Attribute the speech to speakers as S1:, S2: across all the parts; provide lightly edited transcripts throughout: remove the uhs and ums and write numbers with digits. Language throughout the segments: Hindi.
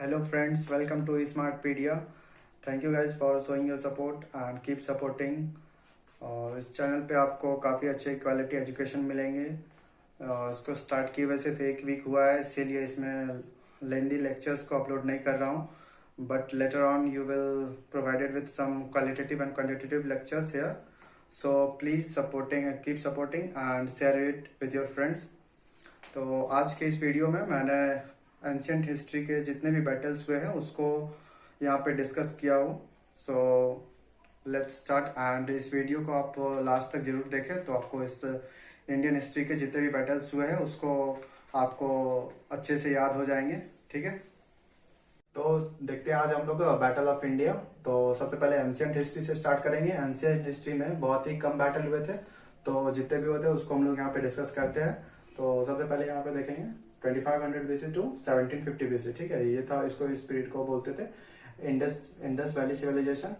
S1: Hello friends, welcome to Smartpedia. Thank you guys for showing your support and keep supporting. इस चैनल पे आपको काफ़ी अच्छे क्वालिटी एजुकेशन मिलेंगे। इसको स्टार्ट किए वैसे एक वीक हुआ है, इसीलिए इसमें लेंदी लेक्चर्स को अपलोड नहीं कर रहा हूँ, but later on you will provided with some qualitative and quantitative lectures here. So please keep supporting and share it with your friends. तो आज के इस वीडियो में मैंने एंशियंट हिस्ट्री के जितने भी बैटल्स हुए हैं उसको यहाँ पे डिस्कस किया हूँ। सो लेट्स स्टार्ट एंड इस वीडियो को आप लास्ट तक जरूर देखें, तो आपको इस इंडियन हिस्ट्री के जितने भी बैटल्स हुए हैं उसको आपको अच्छे से याद हो जाएंगे। ठीक है, तो देखते हैं आज हम लोग बैटल ऑफ इंडिया। तो सबसे पहले एंशियंट हिस्ट्री से स्टार्ट करेंगे। एंशियंट हिस्ट्री में बहुत ही कम बैटल हुए थे, तो जितने भी होते हैं उसको हम लोग यहाँ पे डिस्कस करते हैं। तो सबसे पहले यहाँ पे देखेंगे 2500 BC टू 1750 BC। ठीक है, ये था, इसको इस पीरियड को बोलते थे Indus valley civilization.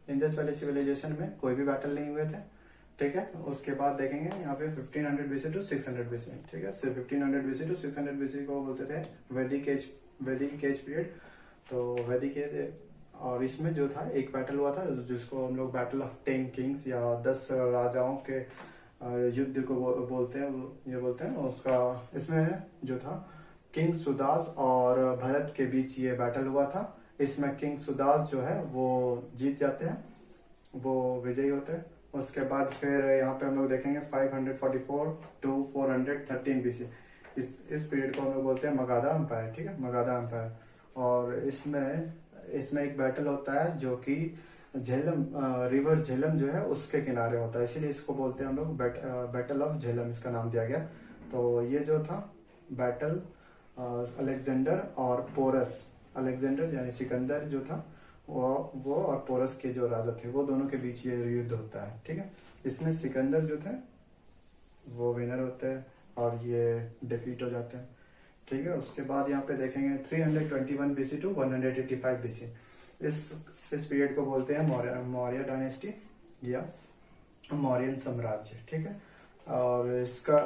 S1: Indus valley civilization में कोई भी बैटल नहीं हुए थे। ठीक है, उसके बाद देखेंगे यहाँ पे 1500 BC टू 600 BC। ठीक है, सिर्फ 1500 BC टू 600 BC को बोलते थे वैदिक एज पीरियड। तो वैदिक एज, और इसमें जो था एक बैटल हुआ था जिसको हम लोग बैटल ऑफ 10 किंग्स या 10 राजाओं के युद्ध को बोलते हैं उसका। इसमें जो था किंग सुदास और भरत के बीच ये बैटल हुआ था। इसमें किंग सुदास जो है वो जीत जाते हैं, वो विजयी होते हैं। उसके बाद फिर यहाँ पे हम लोग देखेंगे 544 टू 413 BC। इस पीरियड को हम लोग बोलते हैं मगधा एम्पायर। ठीक है, मगधा एम्पायर। और इसमें एक बैटल होता है जो कि झेलम, रिवर झेलम जो है उसके किनारे होता है, इसीलिए इसको बोलते हैं हम लोग बैटल ऑफ झेलम, इसका नाम दिया गया। तो ये जो था बैटल अलेक्जेंडर और पोरस, अलेक्जेंडर यानी सिकंदर जो था वो और पोरस के जो राजा थे वो दोनों के बीच ये युद्ध होता है। ठीक है, इसमें सिकंदर जो थे वो विनर होते हैं और ये डिफीट हो जाते हैं। ठीक है, उसके बाद यहाँ पे देखेंगे 321 BC टू 185 BC। इस पीरियड को बोलते हैं मौर्य डायनेस्टी या मौर्यन साम्राज्य। ठीक है, और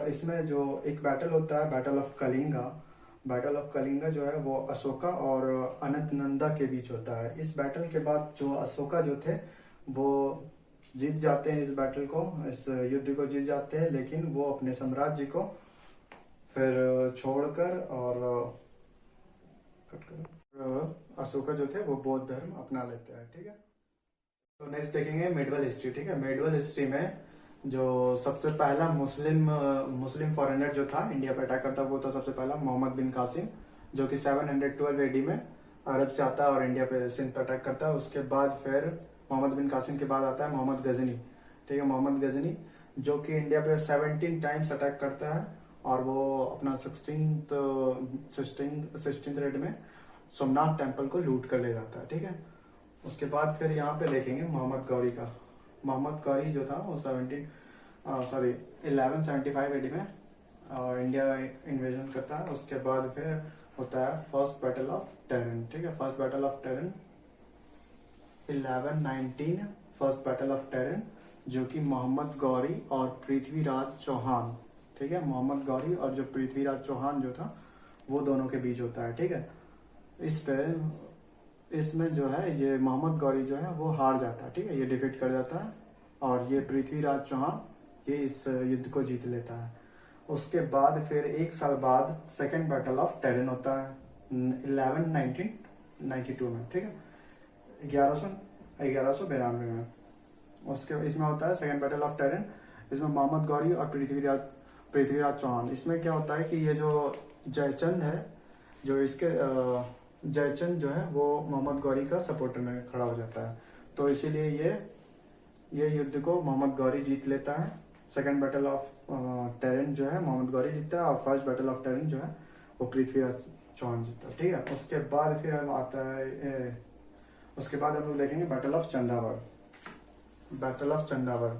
S1: इसमें जो एक बैटल होता है battle of Kalinga. Battle of Kalinga जो है वो अशोका और अनंतनंदा के बीच होता है। इस बैटल के बाद जो अशोका जो थे वो जीत जाते हैं इस बैटल को, इस युद्ध को जीत जाते हैं, लेकिन वो अपने साम्राज्य को फिर छोड़कर और अशोका जो थे वो बौद्ध धर्म अपना लेते हैं। ठीक है, तो नेक्स्ट देखेंगे मेडवल हिस्ट्री। ठीक है, मेडवल हिस्ट्री में जो सबसे पहला मुस्लिम फॉरेनर जो था इंडिया पे अटैक करता वो था सबसे पहला मोहम्मद बिन कासिम, जो कि 712 AD में अरब से आता है और इंडिया पे सिंध पे अटैक करता है। उसके बाद फिर मोहम्मद बिन कासिम के बाद आता है मोहम्मद गजनी। ठीक है, मोहम्मद गजनी जो कि इंडिया पे 17 टाइम्स अटैक करता है और वो अपना 16th रेड में सोमनाथ टेम्पल को लूट कर ले जाता है। ठीक है, उसके बाद फिर यहाँ पे देखेंगे मोहम्मद गौरी का। मोहम्मद गौरी जो था वो 1175 AD में इंडिया इन्वेजन करता है। उसके बाद फिर होता है फर्स्ट बैटल ऑफ टेरन। ठीक है, first battle of terrain 1119, first battle of terrain, जो कि मोहम्मद गौरी और पृथ्वीराज चौहान, ठीक है, मोहम्मद गौरी और जो पृथ्वीराज चौहान जो था वो दोनों के बीच होता है। ठीक है, इसमें जो है ये मोहम्मद गौरी जो है वो हार जाता है। ठीक है, ये डिफीट कर जाता है और ये पृथ्वीराज चौहान ये इस युद्ध को जीत लेता है। उसके बाद फिर एक साल बाद सेकंड बैटल ऑफ टेरन होता है 1192 में। ठीक है, 1192 में इसमें होता है सेकंड बैटल ऑफ टेरन। इसमें मोहम्मद गौरी और पृथ्वीराज चौहान। इसमें क्या होता है कि ये जो जयचंद है, जो इसके जयचंद जो है वो मोहम्मद गौरी का सपोर्टर में खड़ा हो जाता है, तो इसीलिए ये युद्ध को मोहम्मद गौरी जीत लेता है। सेकंड बैटल ऑफ टेरन जो है मोहम्मद गौरी जीतता है और फर्स्ट बैटल ऑफ टेरन जो है वो पृथ्वीराज चौहान जीतता है। ठीक है, उसके बाद फिर हम लोग देखेंगे battle of Chandawar. Battle of Chandawar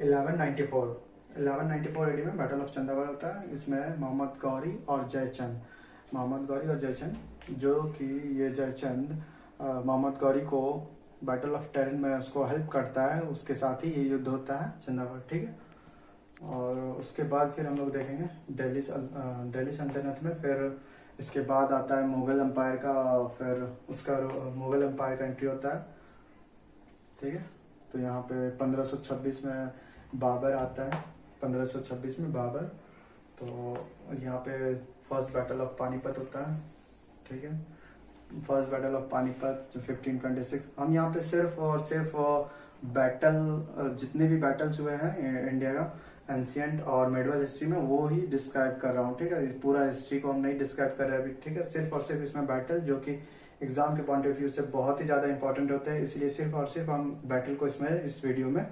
S1: 1194 AD में बैटल ऑफ चंदावड़ होता है। इसमें मोहम्मद गौरी और जयचंद, जो कि ये जयचंद मोहम्मद गौरी को बैटल ऑफ टेरन में उसको हेल्प करता है, उसके साथ ही ये युद्ध होता है चंदावड़। ठीक है, और उसके बाद फिर हम लोग देखेंगे दिल्ली सल्तनत में फिर इसके बाद आता है मुगल एम्पायर का, फिर उसका मुगल एम्पायर का एंट्री होता है, ठीक है। तो यहाँ पे 1526 में बाबर आता है, 1526 में बाबर। तो यहाँ पे फर्स्ट बैटल ऑफ पानीपत होता है, ठीक है। फर्स्ट बैटल ऑफ पानीपत जो 1526, हम यहाँ पे सिर्फ और सिर्फ बैटल, जितने भी बैटल्स हुए हैं इंडिया का एंशियंट और मिडिवल हिस्ट्री में, वो ही डिस्क्राइब कर रहा हूँ, ठीक है। पूरा हिस्ट्री को हम नहीं डिस्क्राइब कर रहे अभी, ठीक है। सिर्फ और सिर्फ इसमें बैटल जो कि एग्जाम के पॉइंट ऑफ व्यू से बहुत ही ज्यादा इंपॉर्टेंट होते हैं, इसलिए सिर्फ और सिर्फ हम बैटल को इसमें इस वीडियो में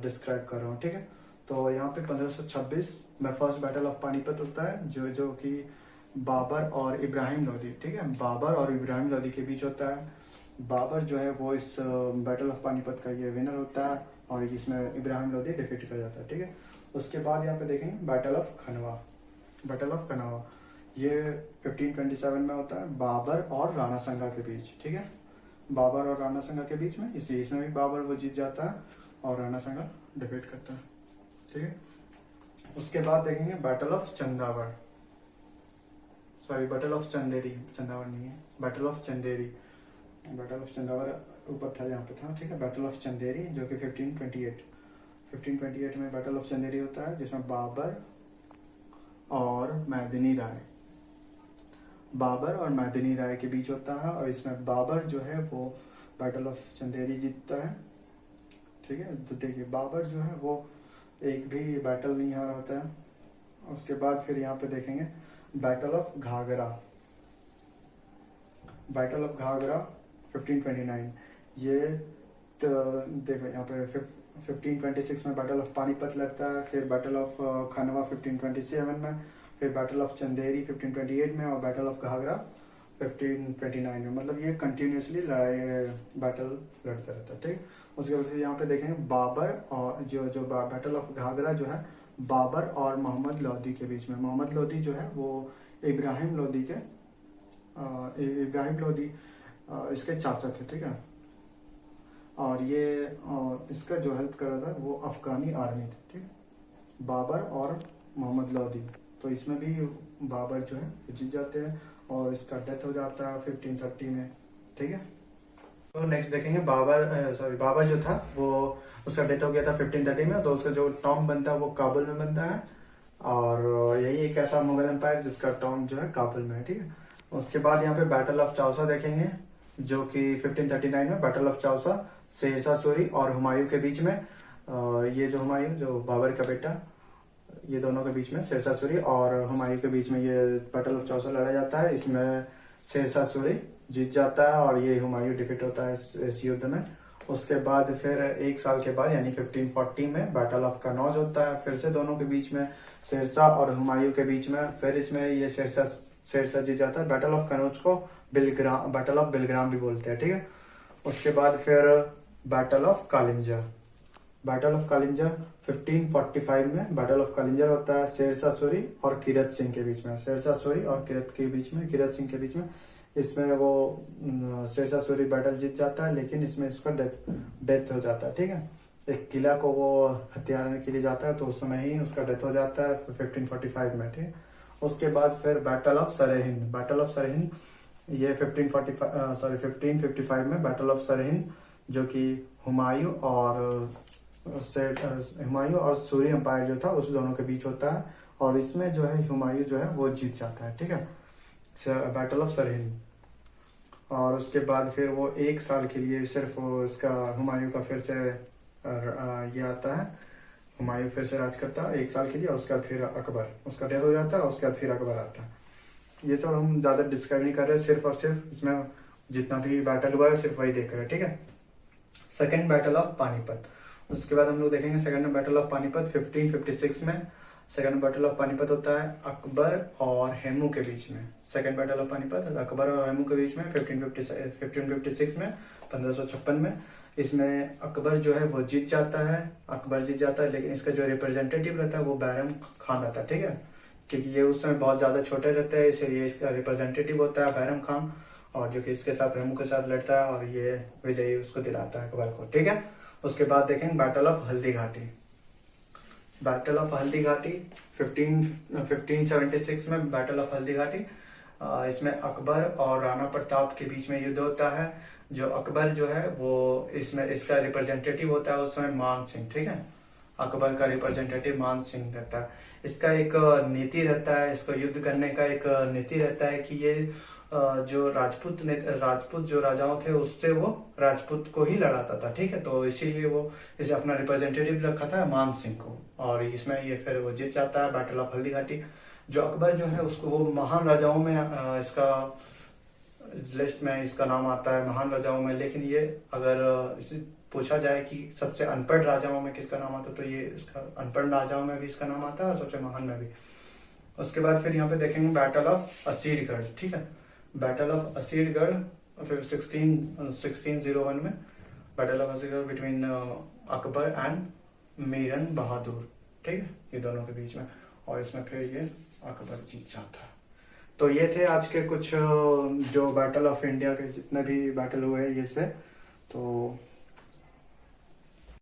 S1: डिस्क्राइब कर रहा हूँ, ठीक है। तो यहाँ पे 1526 में फर्स्ट बैटल ऑफ पानीपत होता है, जो कि बाबर और इब्राहिम लोदी, ठीक है, बाबर और इब्राहिम लोदी के बीच होता है। बाबर जो है वो इस बैटल ऑफ पानीपत का ये विनर होता है और इसमें इब्राहिम लोदी डिफीट कर जाता है, ठीक है। उसके बाद यहाँ पे देखेंगे बैटल ऑफ खनवा। बैटल ऑफ खनवा ये 1527 में होता है, बाबर और राणा संगा के बीच, ठीक है। बाबर और राणा संगा के बीच में, इसलिए इसमें भी बाबर वो जीत जाता है और राणा संगा डिफीट करता है, ठीक है। उसके बाद देखेंगे battle of Chandawar, sorry battle of Chanderi, Chandawar नहीं है, battle of Chanderi. Battle of Chandawar ऊपर था, यहाँ पे था, ठीक है। बैटल ऑफ चंदेरी जो कि 1528 में बैटल ऑफ चंदेरी होता है, जिसमें बाबर और मैदिनी राय, बाबर और मैदिनी राय के बीच होता है और इसमें बाबर जो है वो बैटल ऑफ चंदेरी जीतता है, ठीक है। तो देखिए बाबर जो है वो एक भी बैटल नहीं हारा होता है। उसके बाद फिर यहाँ पे देखेंगे battle of Ghaghra. Battle of Ghaghra 1529, ये तो देखो यहाँ पे 1526 में बैटल ऑफ पानीपत लड़ता है, फिर बैटल ऑफ खनवा 1527 में, फिर बैटल ऑफ चंदेरी 1528 में और बैटल ऑफ घाघरा 1529 में। मतलब ये कंटिन्यूसली लड़ाई बैटल लड़ता रहता है, ठीक। उसके बाद यहाँ पे देखेंगे बाबर और जो बैटल ऑफ घाघरा जो है बाबर और मोहम्मद लोदी के बीच में। मोहम्मद लोदी जो है वो इब्राहिम लोदी के इसके चाचा थे, ठीक है। और ये इसका जो हेल्प कर रहा था वो अफगानी आर्मी थी, ठीक। बाबर और मोहम्मद लोदी, तो इसमें भी बाबर जो है जीत जाते हैं और इसका डेथ हो जाता है 1530 में, ठीक है। तो नेक्स्ट देखेंगे बाबर जो था वो उसका डेथ हो गया था 1530 में, तो उसका जो टॉम बनता है वो काबुल में बनता है और यही एक ऐसा मुगल एम्पायर जिसका टॉम जो है काबुल में है, ठीक है। उसके बाद यहाँ पे बैटल ऑफ चौसा देखेंगे जो कि 1539 में बैटल ऑफ चौसा शेरशाह सूरी और हुमायूं के बीच में। ये जो हुमायूं जो बाबर का बेटा, ये दोनों के बीच में शेरशाह सूरी और हुमायूं के बीच में ये बैटल ऑफ चौसा लड़ा जाता है। इसमें शेरशाह सूरी जीत जाता है और ये हुमायूं डिफीट होता है इस युद्ध में। उसके बाद फिर एक साल के बाद यानी 1540 में बैटल ऑफ कनौज होता है, फिर से दोनों के बीच में शेरशाह और हुमायूं के बीच में। फिर इसमें ये शेरशाह जीत जाता है। बैटल ऑफ कनौज को बैटल ऑफ बिलग्राम भी बोलते हैं, ठीक है। उसके बाद फिर battle of Kalinjar. Battle of Kalinjar 1545 में बैटल ऑफ कालिंजर होता है शेरशाह सूरी और किरत सिंह के बीच में। शेरशाह सूरी और किरत सिंह के बीच में। इसमें वो शेरशाह सूरी बैटल जीत जाता है, लेकिन इसमें इसका डेथ हो जाता है, ठीक है। एक किला को वो हथियाने के लिए जाता है, तो उस समय ही उसका डेथ हो जाता है 1545 में, ठीक है। उसके बाद फिर battle of Sirhind. Battle of Sirhind ये 1555 में बैटल ऑफ सरहिंद जो कि हुमायूं और सूरी एम्पायर जो था उस दोनों के बीच होता है और इसमें जो है हुमायूं जो है वो जीत जाता है, ठीक है, बैटल ऑफ सरहिंद। और उसके बाद फिर वो एक साल के लिए सिर्फ इसका हुमायूं का फिर से ये आता है, हुमायूं फिर से राज करता है एक साल के लिए। उसके बाद फिर अकबर, उसका डेथ हो जाता है। उसके बाद फिर अकबर आता है। ये सब हम ज्यादा डिस्क्राइब नहीं कर रहे, सिर्फ और सिर्फ इसमें जितना भी बैटल हुआ है सिर्फ वही देख रहे हैं, ठीक है। Second battle of Panipat. उसके बाद हम लोग देखेंगे सेकेंड बैटल ऑफ पानीपत 1556 में। सेकेंड बैटल ऑफ पानीपत होता है अकबर और हेमू के बीच में। Second battle of Panipat Akbar और हेमू के बीच में 1556 में, 1556 में। इसमें अकबर जो है वो जीत जाता है, लेकिन इसका जो रिप्रेजेंटेटिव रहता है वो बैरम खान रहता है, ठीक है, क्योंकि ये उस समय बहुत ज्यादा छोटे रहते हैं, इसलिए इसका रिप्रेजेंटेटिव होता है बैरम खान, और जो कि इसके साथ हेमू के साथ लड़ता है और ये विजयी उसको दिलाता है अकबर को, ठीक है। उसके बाद देखेंगे battle of Haldi Ghati battle of Haldi Ghati 1576 में बैटल ऑफ हल्दी घाटी। इसमें अकबर और राणा प्रताप के बीच में युद्ध होता है। जो अकबर जो है वो इसमें इसका रिप्रेजेंटेटिव होता है उस समय मान सिंह, ठीक है। अकबर का रिप्रेजेंटेटिव मान सिंह रहता है। इसका एक नीति रहता है, इसको युद्ध करने का एक नीति रहता है कि ये जो राजपूत जो राजाओं थे उससे वो राजपूत को ही लड़ाता था, ठीक है। तो इसीलिए वो इसे अपना रिप्रेजेंटेटिव रखा था मान सिंह को, और इसमें ये फिर वो जीत जाता है बैटल ऑफ हल्दी घाटी। जो अकबर जो है उसको वो महान राजाओं में इसका लिस्ट में इसका नाम आता है, महान राजाओं में। लेकिन ये अगर इसे पूछा जाए कि सबसे अनपढ़ राजाओं में किसका नाम आता है, तो ये इसका अनपढ़ राजाओं में भी इसका नाम आता है और सबसे महान में भी। उसके बाद फिर यहाँ पे देखेंगे बैटल ऑफ असीरगढ़, ठीक है। बैटल ऑफ असीरगढ़ फिर 1601 में battle of Asirgarh between Akbar and Miran Bahadur, ठीक है, ये दोनों के बीच में। और इसमें फिर ये अकबर जीत जाता है। तो ये थे आज के कुछ जो बैटल ऑफ इंडिया के जितने भी बैटल हुए ये से। तो